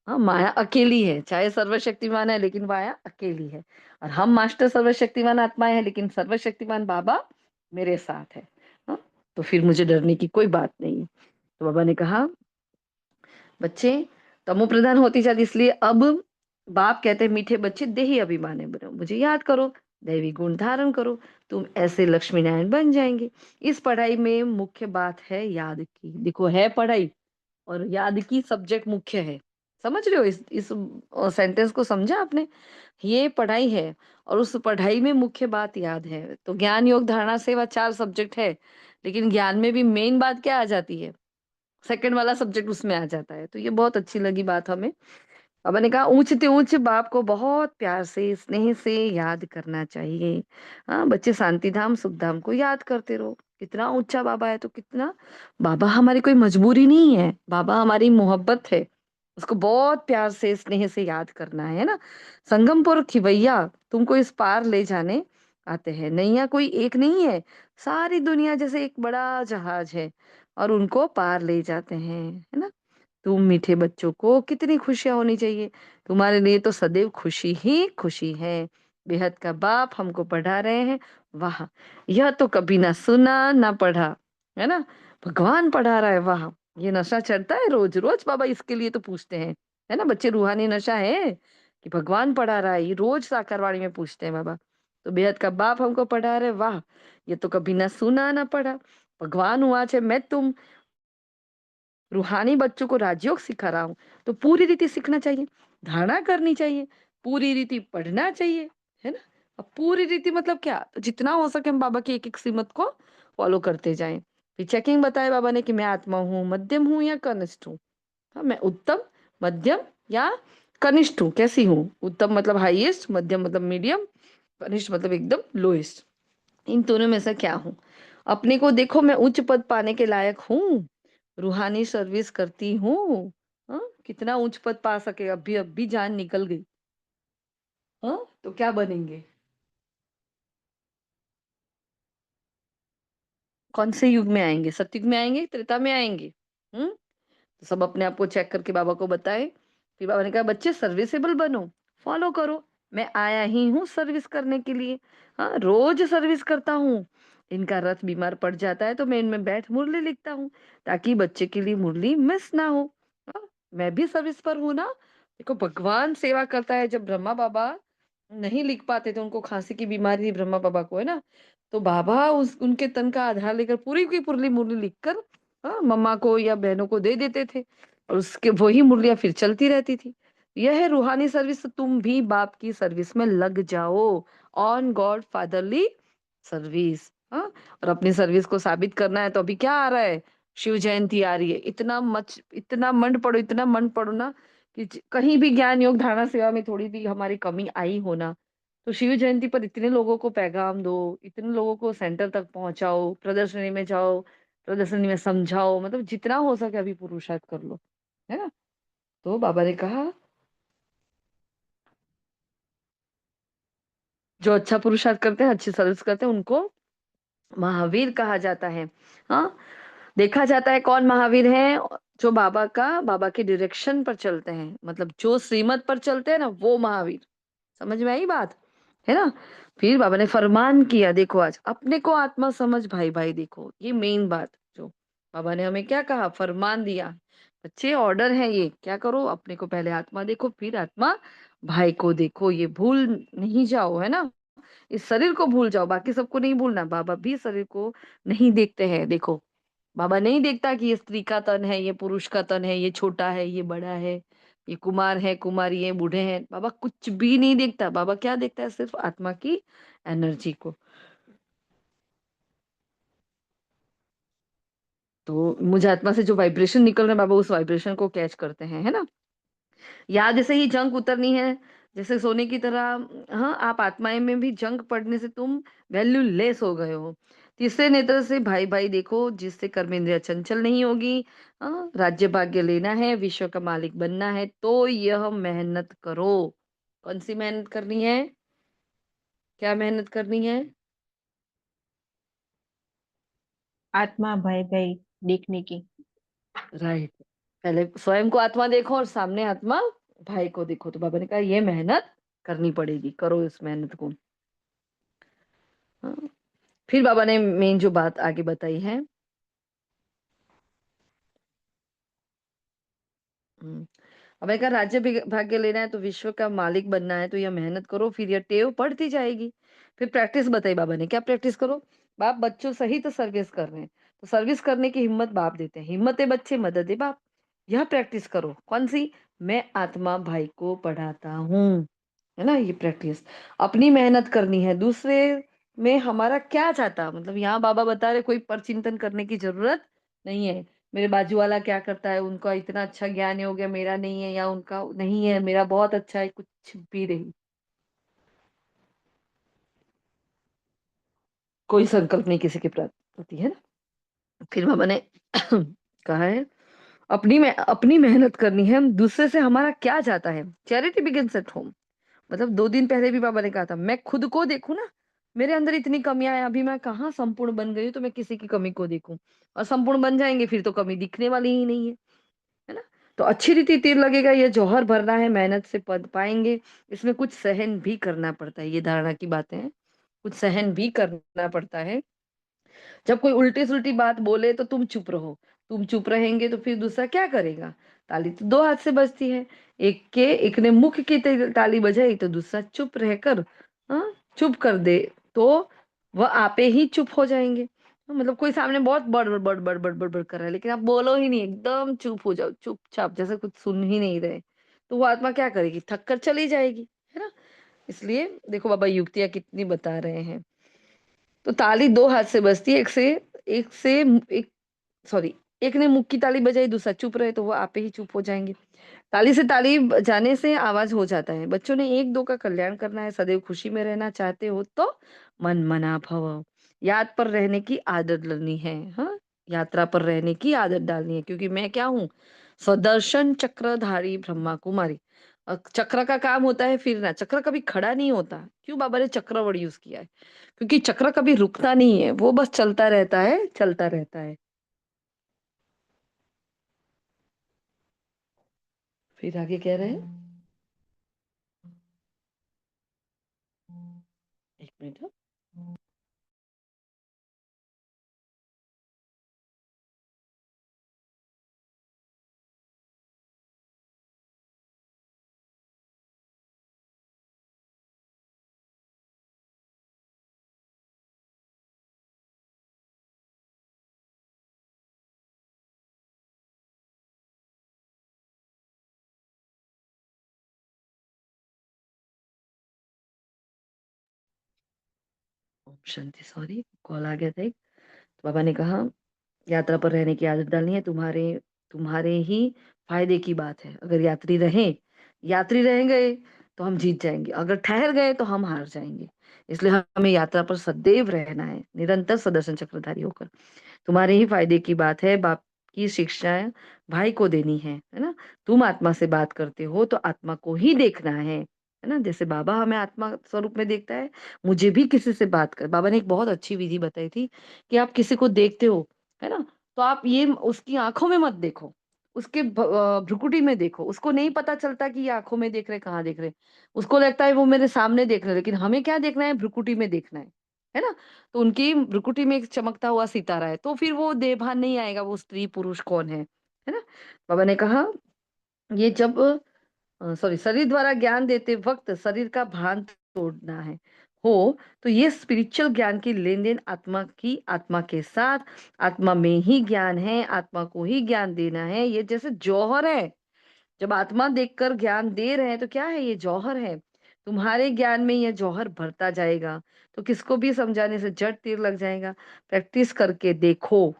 हाँ, माया अकेली है, चाहे सर्वशक्तिमान है लेकिन माया अकेली है, और हम मास्टर सर्वशक्तिमान आत्मा है, लेकिन सर्वशक्तिमान बाबा मेरे साथ है। हाँ, तो फिर मुझे डरने की कोई बात नहीं है। तो बाबा ने कहा बच्चे तमो प्रधान होती जाती, इसलिए अब बाप कहते हैं मीठे बच्चे देही अभिमानी बनो, मुझे याद करो, दैवी गुण धारण करो, तुम ऐसे लक्ष्मी नारायण बन जाएंगे। इस पढ़ाई में मुख्य बात है याद की, देखो है पढ़ाई और याद की सब्जेक्ट मुख्य है। समझ रहे हो इस सेंटेंस को, समझा आपने? ये पढ़ाई है और उस पढ़ाई में मुख्य बात याद है। तो ज्ञान योग धारणा सेवा 4 सब्जेक्ट है, लेकिन ज्ञान में भी मेन बात क्या आ जाती है, सेकंड वाला सब्जेक्ट उसमें आ जाता है। तो ये बहुत अच्छी लगी बात हमें। अब मैंने कहा ऊंचते ऊंच बाप को बहुत प्यार से स्नेह से याद करना चाहिए। हाँ बच्चे, शांति धाम सुख धाम को याद करते रहो। कितना ऊंचा बाबा है, तो कितना बाबा हमारी कोई मजबूरी नहीं है, बाबा हमारी मोहब्बत है, उसको बहुत प्यार से स्नेह से याद करना है ना। संगमपुर खिवैया तुमको इस पार ले जाने आते हैं, नैया कोई एक नहीं है, सारी दुनिया जैसे एक बड़ा जहाज है और उनको पार ले जाते हैं, है ना। तुम मीठे बच्चों को कितनी खुशियां होनी चाहिए, तुम्हारे लिए तो सदैव खुशी ही खुशी है। बेहद का बाप हमको पढ़ा रहे हैं, वाह, यह तो कभी ना सुना ना पढ़ा, है ना। भगवान पढ़ा रहा है, वाह। ये नशा चढ़ता है रोज रोज, बाबा इसके लिए तो पूछते हैं, है ना बच्चे, रूहानी नशा है कि भगवान पढ़ा रहा है, ये रोज साकारवाणी में पूछते हैं बाबा। तो बेहद का बाप हमको पढ़ा रहे, वाह, ये तो कभी ना सुना ना पढ़ा। भगवान हुआ है, मैं तुम रूहानी बच्चों को राजयोग सिखा रहा हूँ, तो पूरी रीति सीखना चाहिए, धारणा करनी चाहिए, पूरी रीति पढ़ना चाहिए, है ना। अब पूरी रीति मतलब क्या, तो जितना हो सके हम बाबा की एक एक श्रीमत को फॉलो करते जाएं। फिर चेकिंग बताए बाबा ने कि मैं आत्मा हूँ, मध्यम हूँ या कनिष्ठ हूँ। हाँ, मैं उत्तम, मध्यम या कनिष्ठ हूँ, कैसी हूँ। उत्तम मतलब हाईएस्ट, मध्यम मतलब मीडियम, कनिष्ठ मतलब एकदम लोएस्ट। इन दोनों में से क्या हूँ। अपने को देखो, मैं उच्च पद पाने के लायक हूँ, रूहानी सर्विस करती हूँ। हाँ, कितना उच्च पद पा सके, अभी जान निकल गई, हाँ, तो क्या बनेंगे, कौन से युग में आएंगे, सतयुग में आएंगे, त्रेता में आएंगे। तो सब अपने आप को चेक करके बाबा को बताए। फिर बाबा ने कहा बच्चे सर्विसेबल बनो, फॉलो करो, मैं आया ही हूँ सर्विस करने के लिए। हाँ, रोज सर्विस करता हूँ। इनका रथ बीमार पड़ जाता है तो मैं इनमें बैठ मुरली लिखता हूँ, ताकि बच्चे के लिए मुरली मिस ना हो। हाँ, मैं भी सर्विस पर हूँ ना। देखो भगवान सेवा करता है, जब ब्रह्मा बाबा नहीं लिख पाते थे, उनको खांसी की बीमारी थी ब्रह्मा बाबा को, है ना, तो बाबा उस उनके तन का आधार लेकर पूरी की पूरी मुरली लिखकर, हाँ, मम्मा को या बहनों को दे देते थे, और उसके वही मुरलियां फिर चलती रहती थी। यह है रूहानी सर्विस, तो तुम भी बाप की सर्विस में लग जाओ, ऑन गॉड फादरली सर्विस। हाँ, और अपनी सर्विस को साबित करना है, तो अभी क्या आ रहा है, शिव जयंती आ रही है, इतना मंड पड़ो, इतना मंड पड़ो ना, कि कहीं भी ज्ञान योग धारणा सेवा में थोड़ी भी हमारी कमी आई हो ना, तो शिव जयंती पर इतने लोगों को पैगाम दो, इतने लोगों को सेंटर तक पहुंचाओ, प्रदर्शनी में जाओ, प्रदर्शनी में समझाओ, मतलब जितना हो सके अभी पुरुषार्थ कर लो, है ना। तो बाबा ने कहा जो अच्छा पुरुषार्थ करते हैं, अच्छी सर्विस करते हैं, उनको महावीर कहा जाता है। हाँ, देखा जाता है कौन महावीर है, जो बाबा के डायरेक्शन पर चलते हैं, मतलब जो श्रीमत पर चलते हैं ना, वो महावीर। समझ में आई बात, है ना। फिर बाबा ने फरमान किया, देखो आज अपने को आत्मा समझ भाई भाई, देखो ये मेन बात, जो बाबा ने हमें क्या कहा, फरमान दिया, बच्चे ऑर्डर है ये, क्या करो, अपने को पहले आत्मा देखो, फिर आत्मा भाई को देखो, ये भूल नहीं जाओ, है ना। इस शरीर को भूल जाओ, बाकी सबको नहीं भूलना। बाबा भी शरीर को नहीं देखते हैं, देखो बाबा नहीं देखता कि ये स्त्री का तन है, ये पुरुष का तन है, ये छोटा है, ये बड़ा है, ये कुमार है, कुमारी है, बूढ़े हैं, बाबा कुछ भी नहीं देखता। बाबा क्या देखता है, सिर्फ आत्मा की एनर्जी को। तो मुझे आत्मा से जो वाइब्रेशन निकल रहा है, बाबा उस वाइब्रेशन को कैच करते हैं, है ना। याद से ही जंग उतरनी है, जैसे सोने की तरह। हाँ, आप आत्माएं में भी जंग पड़ने से तुम वैल्यू लेस हो गए हो। तीसरे नेत्र से भाई भाई देखो, जिससे कर्मेंद्रिय चंचल नहीं होगी। राज्य भाग्य लेना है, विश्व का मालिक बनना है, तो यह मेहनत करो। कौन सी मेहनत करनी है? क्या मेहनत करनी है? आत्मा भाई भाई देखने की। राइट। पहले स्वयं को आत्मा देखो और सामने आत्मा भाई को देखो। तो बाबा ने कहा ये मेहनत करनी पड़ेगी, करो इस मेहनत को। हाँ। फिर बाबा ने मेन जो बात आगे बताई है, अब अगर राज्य भाग्य लेना है तो विश्व का मालिक बनना है, तो यह मेहनत करो, फिर यह टेव पड़ती जाएगी। फिर प्रैक्टिस बताई बाबा ने, क्या प्रैक्टिस करो? बाप बच्चों सहित सर्विस कर रहे हैं, तो सर्विस करने की हिम्मत बाप देते हैं। हिम्मत है बच्चे, मदद है बाप। यह प्रैक्टिस करो। कौन सी? मैं आत्मा भाई को पढ़ाता हूँ, है ना। ये प्रैक्टिस अपनी मेहनत करनी है, दूसरे में हमारा क्या चाहता, मतलब यहाँ बाबा बता रहे कोई पर चिंतन करने की जरूरत नहीं है। मेरे बाजू वाला क्या करता है, उनका इतना अच्छा ज्ञान हो गया, मेरा नहीं है, या उनका नहीं है, मेरा बहुत अच्छा है, कुछ भी नहीं। कोई संकल्प नहीं किसी के प्रति, है ना। फिर बाबा ने कहा है अपनी मेहनत करनी है, दूसरे से हमारा क्या जाता है। Charity begins at home. मतलब 2 दिन पहले भी बाबा ने कहा था, मैं खुद को देखूं ना, मेरे अंदर इतनी कमियां हैं, अभी मैं कहाँ संपूर्ण बन गई हूँ, तो मैं किसी की कमी को देखूं। और संपूर्ण बन जाएंगे फिर तो कमी दिखने वाली ही नहीं है ना। तो अच्छी रीति तीर लगेगा, ये जौहर भरना है, मेहनत से पद पाएंगे। इसमें कुछ सहन भी करना पड़ता है, ये धारणा की बातें हैं। कुछ सहन भी करना पड़ता है। जब कोई उल्टी सुल्टी बात बोले तो तुम चुप रहो। तुम चुप रहेंगे तो फिर दूसरा क्या करेगा? ताली तो 2 हाथ से बजती है। एक ने मुख की ताली बजाई तो दूसरा चुप रहकर चुप कर दे, तो वह आपे ही चुप हो जाएंगे। मतलब कोई सामने बहुत बड़ बड़ बड़ बड़ बड़ बड़ कर रहा है, लेकिन आप बोलो ही नहीं, एकदम चुप हो जाओ, चुपचाप, जैसे कुछ सुन ही नहीं रहे, तो वो आत्मा क्या करेगी? थक कर चली जाएगी, है ना। इसलिए देखो बाबा युक्तियां कितनी बता रहे हैं। तो ताली 2 हाथ से बजती है, एक से एक सॉरी एक ने मुख की ताली बजाई, दूसरा चुप रहे, तो वो आपे ही चुप हो जाएंगे। ताली से ताली बजाने से आवाज हो जाता है। बच्चों ने एक दो का कल्याण करना है, सदैव खुशी में रहना चाहते हो तो मन मना भव। याद पर रहने की आदत डालनी है। हाँ, यात्रा पर रहने की आदत डालनी है, क्योंकि मैं क्या हूँ? स्वदर्शन चक्रधारी ब्रह्मा कुमारी। चक्र का काम होता है फिरना, चक्र कभी खड़ा नहीं होता। क्यों बाबा ने चक्र वर्ड यूज किया है? क्योंकि चक्र कभी रुकता नहीं है, वो बस चलता रहता है, चलता रहता है। फिर आगे कह रहे हैं, 1 मिनट। शांति, सॉरी कॉल आ गया था एक। तो बाबा ने कहा यात्रा पर रहने की आदत डालनी है, तुम्हारे तुम्हारे ही फायदे की बात है। अगर यात्री रह गए तो हम जीत जाएंगे, अगर ठहर गए तो हम हार जाएंगे। इसलिए हमें यात्रा पर सदैव रहना है, निरंतर सदर्शन चक्रधारी होकर। तुम्हारे ही फायदे की बात है, बाप की शिक्षा भाई को देनी है ना। तुम आत्मा से बात करते हो तो आत्मा को ही देखना है ना। जैसे बाबा हमें आत्मा स्वरूप में देखता है, मुझे भी किसी से बात कर। बाबा ने एक बहुत अच्छी विधि बताई थी कि आप किसी को देखते हो, है ना, तो आप ये उसकी आंखों में मत देखो, उसके भ्रुकुटी में देखो। उसको नहीं पता चलता कि ये आंखों में देख रहे, कहाँ देख रहे। उसको लगता है वो मेरे सामने देख रहे, लेकिन हमें क्या देखना है? भ्रुकुटी में देखना है ना। तो उनकी भ्रुकुटी में एक चमकता हुआ सितारा है, तो फिर वो देहभान नहीं आएगा, वो स्त्री पुरुष कौन है ना। बाबा ने कहा ये जब सॉरी शरीर द्वारा ज्ञान देते वक्त शरीर का भान तोड़ना है हो, तो ये स्पिरिचुअल ज्ञान की लेन देन आत्मा के साथ। आत्मा में ही ज्ञान है, आत्मा को ही ज्ञान देना है। ये जैसे जौहर है, जब आत्मा देखकर ज्ञान दे रहे हैं तो क्या है? ये जौहर है। तुम्हारे ज्ञान में ये जौहर भरता जाएगा, तो किसको भी समझाने से जट तीर लग जाएगा। प्रैक्टिस करके देखो।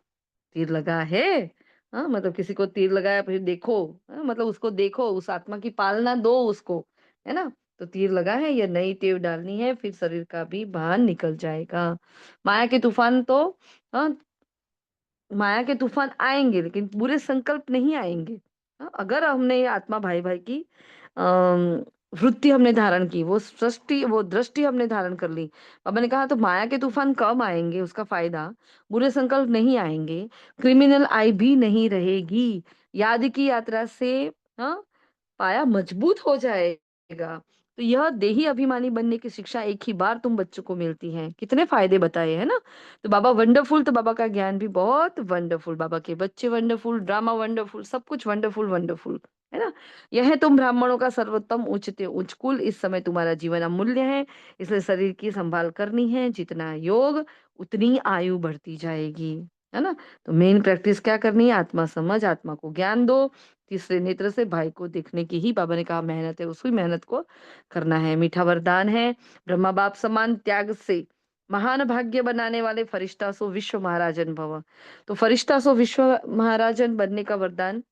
तीर लगा है, हाँ, मतलब किसी को तीर लगाया फिर देखो, हाँ, मतलब उसको देखो, उस आत्मा की पालना दो उसको, है ना। तो तीर लगा है, ये नई टेव डालनी है, फिर शरीर का भी भान निकल जाएगा। माया के तूफान तो हाँ, माया के तूफान आएंगे लेकिन बुरे संकल्प नहीं आएंगे। हाँ, अगर हमने ये आत्मा भाई भाई की अम, वृत्ति हमने धारण की, वो दृष्टि हमने धारण कर ली। बाबा ने कहा तो माया के तूफान कम आएंगे, उसका फायदा, बुरे संकल्प नहीं आएंगे, क्रिमिनल आई भी नहीं रहेगी, याद की यात्रा से हाँ पाया मजबूत हो जाएगा। तो यह देही अभिमानी बनने की शिक्षा एक ही बार तुम बच्चों को मिलती है। कितने फायदे बताए है ना। तो बाबा वंडरफुल, तो बाबा का ज्ञान भी बहुत वंडरफुल, बाबा के बच्चे वंडरफुल, ड्रामा वंडरफुल, सब कुछ वंडरफुल वंडरफुल है ना। यह है तुम ब्राह्मणों का सर्वोत्तम उच्चते उच्च कुल। इस समय तुम्हारा जीवन अमूल्य है, इसलिए शरीर की संभाल करनी है। जितना योग उतनी आयु बढ़ती जाएगी, है ना। तो मेन प्रैक्टिस क्या करनी है, आत्मा समझ, आत्मा को ज्ञान दो, तीसरे नेत्र से भाई को देखने की ही बाबा ने कहा मेहनत है, उसी मेहनत को करना है। मीठा वरदान है, ब्रह्मा बाप समान त्याग से महान भाग्य बनाने वाले फरिश्ता सो विश्व महाराजन भव। तो फरिश्ता सो विश्व महाराजन बनने का वरदान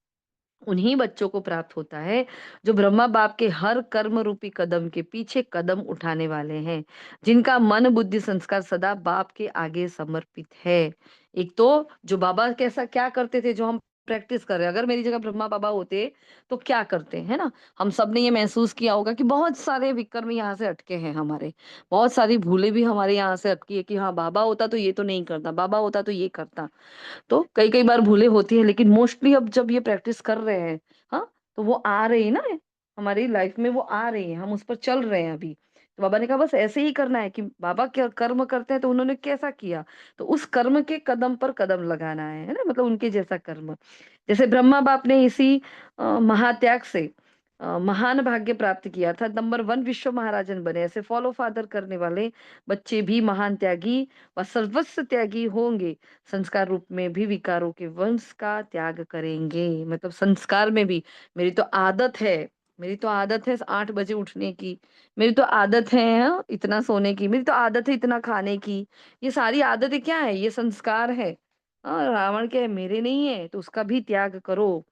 उन्हीं बच्चों को प्राप्त होता है जो ब्रह्मा बाप के हर कर्म रूपी कदम के पीछे कदम उठाने वाले हैं, जिनका मन बुद्धि संस्कार सदा बाप के आगे समर्पित है। एक तो जो बाबा कैसा क्या करते थे, जो हम प्रैक्टिस कर रहे हैं, अगर मेरी जगह ब्रह्मा बाबा होते तो क्या करते है ना। हम सब ने ये महसूस किया होगा कि बहुत सारे विकर्म यहाँ से अटके हैं हमारे, बहुत सारी भूलें भी हमारे यहाँ से अटकी है कि हाँ बाबा होता तो ये तो नहीं करता, बाबा होता तो ये करता। तो कई कई बार भूलें होती है, लेकिन मोस्टली अब जब ये प्रैक्टिस कर रहे हैं, हाँ, तो वो आ रही है ना हमारी लाइफ में, वो आ रही है, हम उस पर चल रहे हैं अभी। तो बाबा ने कहा बस ऐसे ही करना है कि बाबा क्या कर्म करते हैं तो उन्होंने कैसा किया, तो उस कर्म के कदम पर कदम लगाना है ना, मतलब उनके जैसा कर्म। जैसे ब्रह्मा बाप ने इसी महात्याग से महान भाग्य प्राप्त किया था, नंबर 1 विश्व महाराजन बने। ऐसे फॉलो फादर करने वाले बच्चे भी महान त्यागी व सर्वस्व त्यागी होंगे। संस्कार रूप में भी विकारों के वंश का त्याग करेंगे, मतलब संस्कार में भी। मेरी तो आदत है, मेरी तो आदत है 8 बजे उठने की, मेरी तो आदत है हाँ, इतना सोने की, मेरी तो आदत है इतना खाने की। ये सारी आदतें क्या है, ये संस्कार है। हाँ, रावण क्या है, मेरे नहीं है, तो उसका भी त्याग करो।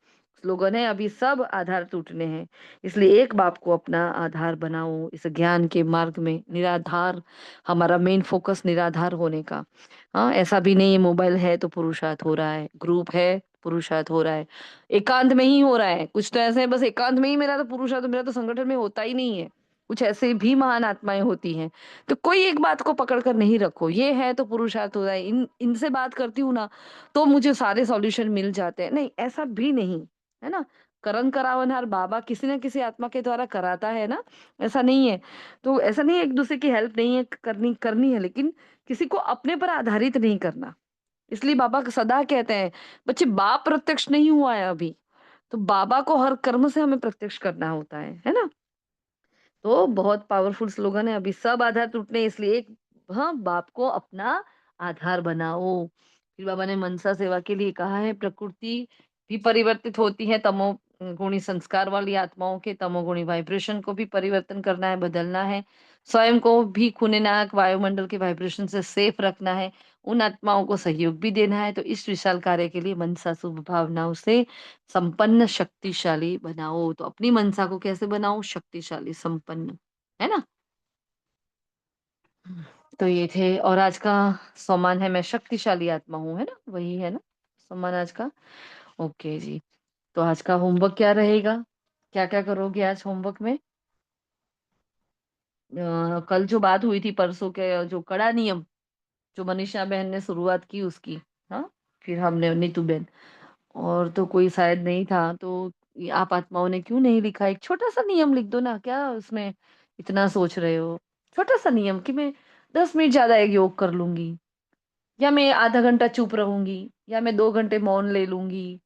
स्लोगन है, अभी सब आधार टूटने हैं, इसलिए एक बाप को अपना आधार बनाओ इस ज्ञान के मार्ग में। निराधार हमारा मेन फोकस, निराधार होने का। हाँ, ऐसा भी नहीं है मोबाइल है तो पुरुषार्थ हो रहा है, ग्रुप है पुरुषार्थ हो रहा है, एकांत में ही हो रहा है। कुछ तो ऐसे है बस एकांत में ही मेरा तो पुरुषार्थ, मेरा तो संगठन में होता ही नहीं है। कुछ ऐसे भी महान आत्माएं होती हैं। तो कोई एक बात को पकड़ कर नहीं रखो, ये है तो पुरुषार्थ हो रहा है, इनसे बात करती हूँ ना तो मुझे सारे सॉल्यूशन मिल जाते हैं, नहीं ऐसा भी नहीं है ना। करण करावनहार बाबा किसी ना किसी आत्मा के द्वारा कराता है ना, ऐसा नहीं है। तो ऐसा नहीं है एक दूसरे की हेल्प नहीं है करनी, करनी है, लेकिन किसी को अपने पर आधारित नहीं करना। इसलिए बाबा सदा कहते हैं बच्चे बाप प्रत्यक्ष नहीं हुआ है अभी, तो बाबा को हर कर्म से हमें प्रत्यक्ष करना होता है ना। तो बहुत पावरफुल स्लोगन है, अभी सब आधार टूटने, इसलिए एक हाँ बाप को अपना आधार बनाओ। फिर बाबा ने मनसा सेवा के लिए कहा है, प्रकृति भी परिवर्तित होती है, तमो गुणी संस्कार वाली आत्माओं के तमोगुणी वाइब्रेशन को भी परिवर्तन करना है, बदलना है। स्वयं को भी खूने नाक वायुमंडल के वाइब्रेशन से सेफ रखना है, उन आत्माओं को सहयोग भी देना है। तो इस विशाल कार्य के लिए मनसा शुभ भावनाओं से संपन्न शक्तिशाली बनाओ। तो अपनी मनसा को कैसे बनाओ, शक्तिशाली संपन्न, है ना। तो ये थे, और आज का सम्मान है मैं शक्तिशाली आत्मा हूँ, है ना, वही है ना सम्मान आज का। ओके जी, तो आज का होमवर्क क्या रहेगा, क्या क्या करोगे आज होमवर्क में। कल जो बात हुई थी परसों के, जो कड़ा नियम जो मनीषा बहन ने शुरुआत की उसकी, हाँ, फिर हमने नीतू बहन, और तो कोई शायद नहीं था, तो ये आप आत्माओं ने क्यों नहीं लिखा, एक छोटा सा नियम लिख दो ना, क्या उसमें इतना सोच रहे हो। छोटा सा नियम कि मैं 10 मिनट ज्यादा एक योग कर लूंगी, या मैं आधा घंटा चुप रहूंगी, या मैं 2 घंटे मौन ले लूंगी।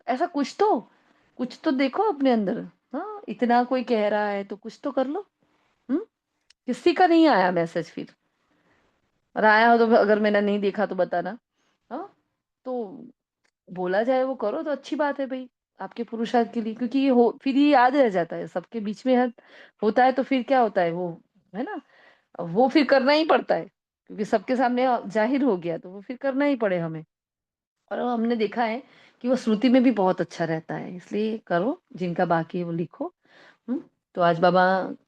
ऐसा कुछ तो देखो अपने अंदर। हाँ, इतना कोई कह रहा है तो कुछ तो कर लो। हम्म, किसी का नहीं आया मैसेज फिर, और आया हो तो अगर मैंने नहीं देखा तो बताना। हाँ, तो बोला जाए वो करो तो अच्छी बात है भाई, आपके पुरुषार्थ के लिए, क्योंकि ये हो फिर ये याद रह जाता है सबके बीच में होता है, तो फिर क्या होता है वो, है ना, वो फिर करना ही पड़ता है, क्योंकि सबके सामने जाहिर हो गया तो वो फिर करना ही पड़े हमें। और हमने देखा है कि वो श्रुति में भी बहुत अच्छा रहता है, इसलिए करो, जिनका बाकी है वो लिखो। तो आज बाबा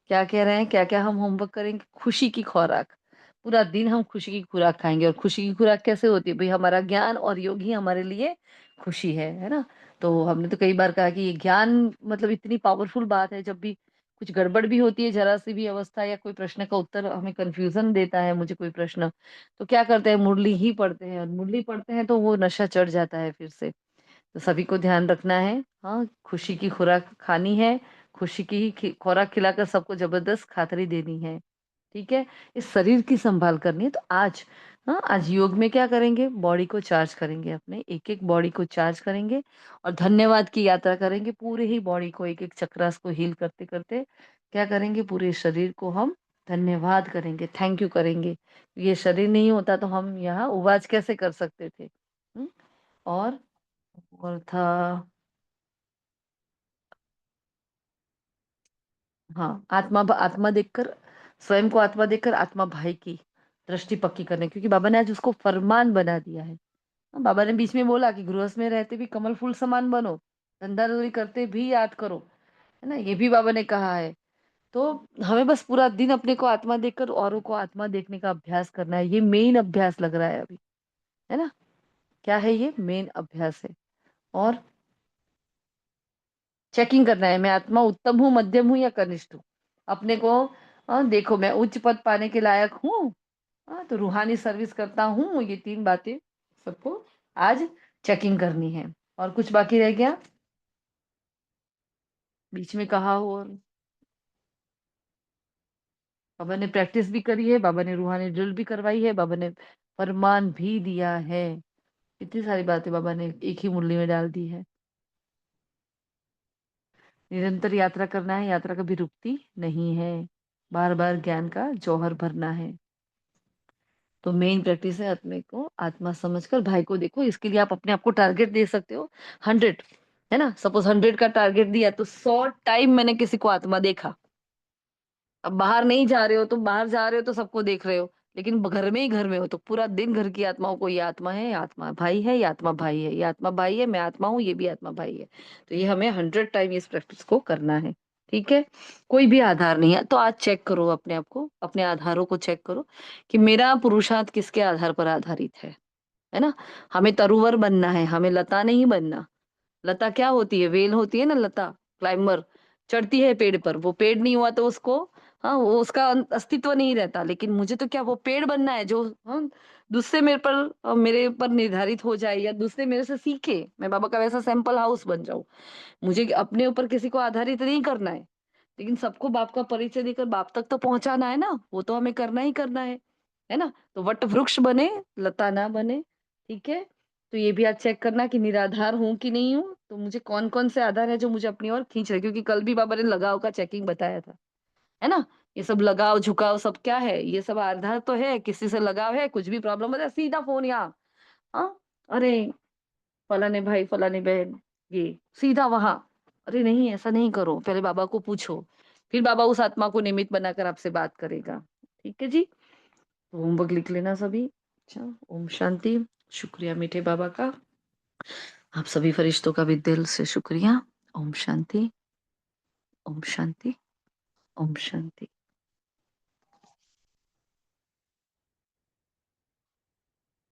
क्या कह रहे हैं, क्या क्या हम होमवर्क करेंगे? खुशी की खुराक। पूरा दिन हम खुशी की खुराक खाएंगे। और खुशी की खुराक कैसे होती है भाई? हमारा ज्ञान और योग ही हमारे लिए खुशी है ना? तो हमने तो कई बार कहा कि ये ज्ञान मतलब इतनी पावरफुल बात है। जब भी कुछ गड़बड़ भी होती है, जरा सी भी अवस्था या कोई प्रश्न का उत्तर हमें कंफ्यूजन देता है, मुझे कोई प्रश्न, तो क्या करते हैं? मुरली ही पढ़ते हैं। और मुरली पढ़ते हैं तो वो नशा चढ़ जाता है फिर से। तो सभी को ध्यान रखना है। हाँ, खुशी की खुराक खानी है। खुशी की ही खुराक खिलाकर सबको जबरदस्त खातरी देनी है। ठीक है? इस शरीर की संभाल करनी है। तो आज, हाँ, आज योग में क्या करेंगे? बॉडी को चार्ज करेंगे। अपने एक एक बॉडी को चार्ज करेंगे और धन्यवाद की यात्रा करेंगे। पूरे ही बॉडी को एक एक चक्रास को हील करते करते क्या करेंगे? पूरे शरीर को हम धन्यवाद करेंगे, थैंक यू करेंगे। ये शरीर नहीं होता तो हम यहाँ उवाज कैसे कर सकते थे? और था, हाँ, आत्मा आत्मा देखकर, स्वयं को आत्मा देखकर आत्मा भाई की दृष्टि पक्की करने, क्योंकि बाबा ने आज उसको फरमान बना दिया है। बाबा ने बीच में बोला कि गृहस्थ में रहते भी कमल फूल समान बनो, धंधाधड़ी करते भी याद करो, है ना? ये भी बाबा ने कहा है। तो हमें बस पूरा दिन अपने को आत्मा देखकर औरों को आत्मा देखने का अभ्यास करना है। ये मेन अभ्यास लग रहा है अभी, है ना? क्या है ये? मेन अभ्यास है। और चेकिंग करना है, मैं आत्मा उत्तम हूँ, मध्यम हूँ या कनिष्ठ हूँ। अपने को देखो, मैं उच्च पद पाने के लायक हूँ, तो रूहानी सर्विस करता हूँ। ये 3 बातें सबको आज चेकिंग करनी है। और कुछ बाकी रह गया बीच में कहा हो? और बाबा ने प्रैक्टिस भी करी है, बाबा ने रूहानी ड्रिल भी करवाई है, बाबा ने फरमान भी दिया है। इतनी सारी बातें बाबा ने एक ही मुरली में डाल दी है। निरंतर यात्रा करना है, यात्रा कभी रुकती नहीं है। बार बार ज्ञान का जौहर भरना है। तो मेन प्रैक्टिस है आत्मा को आत्मा समझकर भाई को देखो। इसके लिए आप अपने आप को टारगेट दे सकते हो 100, है ना? सपोज 100 का टारगेट दिया तो 100 टाइम मैंने किसी को आत्मा देखा। अब बाहर नहीं जा रहे हो, तो बाहर जा रहे हो तो सबको देख रहे हो, लेकिन घर में ही घर में हो तो पूरा दिन घर की आत्माओं को, ये आत्मा है, ये आत्मा भाई है, ये आत्मा भाई है, ये आत्मा भाई है, मैं आत्मा हूँ, ये भी आत्मा भाई है। तो ये हमें 100 टाइम इस प्रैक्टिस को करना है। ठीक है? कोई भी आधार नहीं है तो आज चेक करो अपने आप को, अपने आधारों को चेक करो कि मेरा पुरुषार्थ किसके आधार पर आधारित है ना? हमें तरुवर बनना है, हमें लता नहीं बनना। लता क्या होती है? वेल होती है ना, लता, क्लाइंबर, चढ़ती है पेड़ पर। वो पेड़ नहीं हुआ तो उसको, हाँ, वो उसका अस्तित्व नहीं रहता। लेकिन मुझे तो क्या, वो पेड़ बनना है जो, हाँ, दूसरे मेरे पर निर्धारित हो जाए, या दूसरे मेरे से सीखे, मैं बाबा का वैसा सैंपल हाउस बन जाऊं। मुझे अपने ऊपर किसी को आधारित नहीं करना है, लेकिन सबको बाप का परिचय देकर बाप तक तो पहुंचाना है ना। वो तो हमें करना ही करना है ना? तो वट वृक्ष बने, लता ना बने। ठीक है? तो ये भी आज चेक करना कि निराधार हूँ कि नहीं हूँ। तो मुझे कौन कौन से आधार है जो मुझे अपनी ओर खींच रहे, क्योंकि कल भी बाबा ने लगाव का चेकिंग बताया था, है ना? ये सब लगाव झुकाव सब क्या है? ये सब आधार तो है। किसी से लगाव है, कुछ भी प्रॉब्लम होता है, सीधा फोन यहाँ, हाँ, अरे फलाने भाई, फलाने बहन, ये सीधा वहां। अरे नहीं, ऐसा नहीं करो, पहले बाबा को पूछो, फिर बाबा उस आत्मा को निमित्त बनाकर आपसे बात करेगा। ठीक है जी? तो होमवर्क लिख लेना सभी। अच्छा, ओम शांति। शुक्रिया मीठे बाबा का। आप सभी फरिश्तों का भी दिल से शुक्रिया। ओम शांति, ओम शांति, ओम शांति।